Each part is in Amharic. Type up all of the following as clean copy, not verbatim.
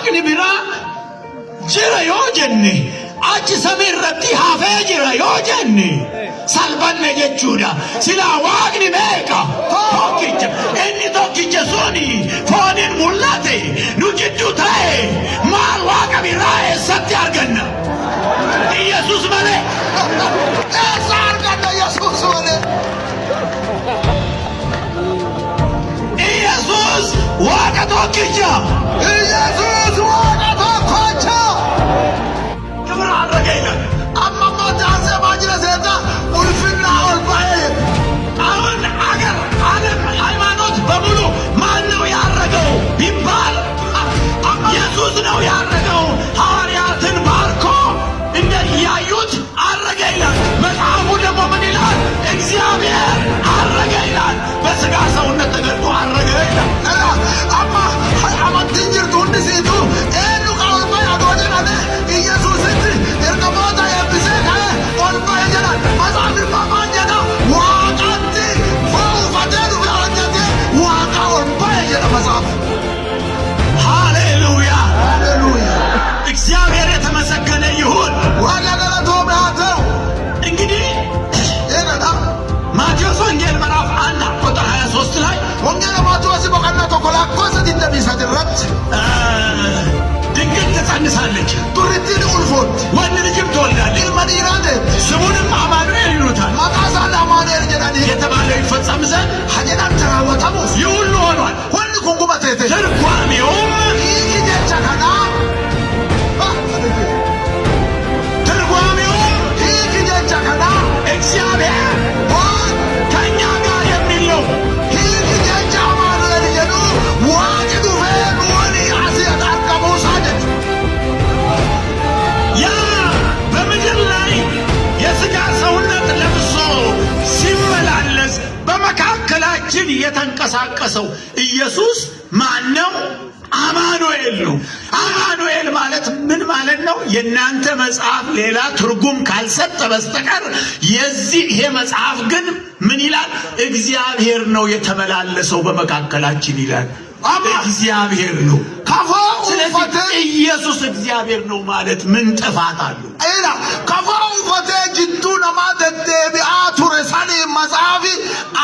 waaqni biraa jira yoo jenne achi samii irratti hafee jira yoo jenne salbanne jechuudha. Silaa waaqni meeqa? Tokkicha. Inni tokkicha suni fooniin mul'ate nu jidduu ta'e maal waaqa biraa eessatti arganna? Yesus malee. Eessa arganna Yesus malee? Yesus waaqa tokkicha. Yesus waaqa tokkicha. ክብር አድርገኝ አማማ ዳንሰ ማጅራ ዘታ ኡልፍና ኦልባዬ አሁን አገር ዓለም ሃይማኖት በሙሉ ማን ነው ያረገው ቢባል ኢየሱስ ነው ያረገው። ሐዋርያትን ባርኮ እንደ ያዩት አረገ ይላል። መጽሐፉ ደግሞ ምን ይላል? እግዚአብሔር አረገ ይላል። በሥጋ ሰውነት ተገልጦ አረገ ይላል። አማ አማንቲን ጅርቱ እንዲሲቱ ኤኑ ከኦልባዬ አጎጀናለ ኢየሱስ እርቀሞታ የብሴ ከ ኦልባዬ ጀናል መጽሐፍ ማማን ጀና ዋቃንቲ ፎውፋቴ ዱፌ ሆጀቴ ዋቃ ኦልባዬ ጀና መጽሐፍ ሃሌሉያ ሃሌሉያ እግዚአብሔር የተመሰገነ ይሁን። ዋጋ ገለቶ ቢያተው እንግዲህ ኤነዳ ማቴዎስ ወንጌል ምዕራፍ 1 ቁጥር 23 ላይ ወንጌል ማቴዎስ በቀና ተኮላኮሰ ዲንደሚሰት ረት ድንግል ትጸንሳለች፣ ቱሪቲን ኡልፎት ወንድ ልጅም ትወልዳለች፣ ኢልመዲራደ ስሙንም አማኑኤል ይሉታል። መቃሳን አማኑኤል ጀዳኒ የተባለው ይፈጸም ዘንድ ሀጀዳን ተራወተሙስ ይህ ሁሉ ሆኗል። ሁሉ ኩንኩመቴቴ ትርጓሜውም ይህ ጀቻ ከና ይህ ጀቻ ከና እግዚአብሔር ዋን ከእኛ ጋር የሚል ነው። ይህ ጀቻ አማኑኤል ጀዱ ዋን ዱፌ ኑወኒ አሲየት አርቀሙሳ ጀቹ ያ በምድር ላይ የሥጋ ሰውነት ለብሶ ሲመላለስ በመካከላችን የተንቀሳቀሰው ኢየሱስ ማን ነው? አማኑኤል ነው። አማኑኤል ማለት ምን ማለት ነው? የእናንተ መጽሐፍ ሌላ ትርጉም ካልሰጠ በስተቀር ይሄ መጽሐፍ ግን ምን ይላል? እግዚአብሔር ነው የተመላለሰው በመካከላችን ይላል። እግዚአብሔር ነው። ስለዚህ ኢየሱስ እግዚአብሔር ነው ማለት ምን ጥፋት አለው? ኤላ ከፋው ፈቴ ጅቱ ነማ ደደቢአ ቱረ ሰኒ መጽሐፊ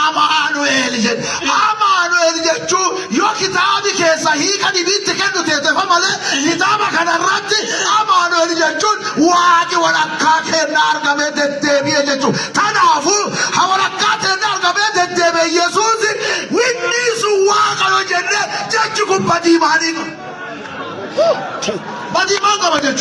አማኑኤል ጀድ አማኑኤል ጀቹ ዮ ኪታቢ ኬሳ ሂከኒ ቢት ከኑ ተተፈ ማለ ኪታባ ከነራት አማኑኤል ጀቹን ዋቂ ወላካ ከና አርገመ ደደቢአ ጀቹ ታናፉ ሐወላካ ከና አርገመ ደደበ ኢየሱስ ዊኒሱ ዋቀሎ ጀደ ጀቹ ኩባዲ ማኒ ባዲ ማንጋ ባጀቹ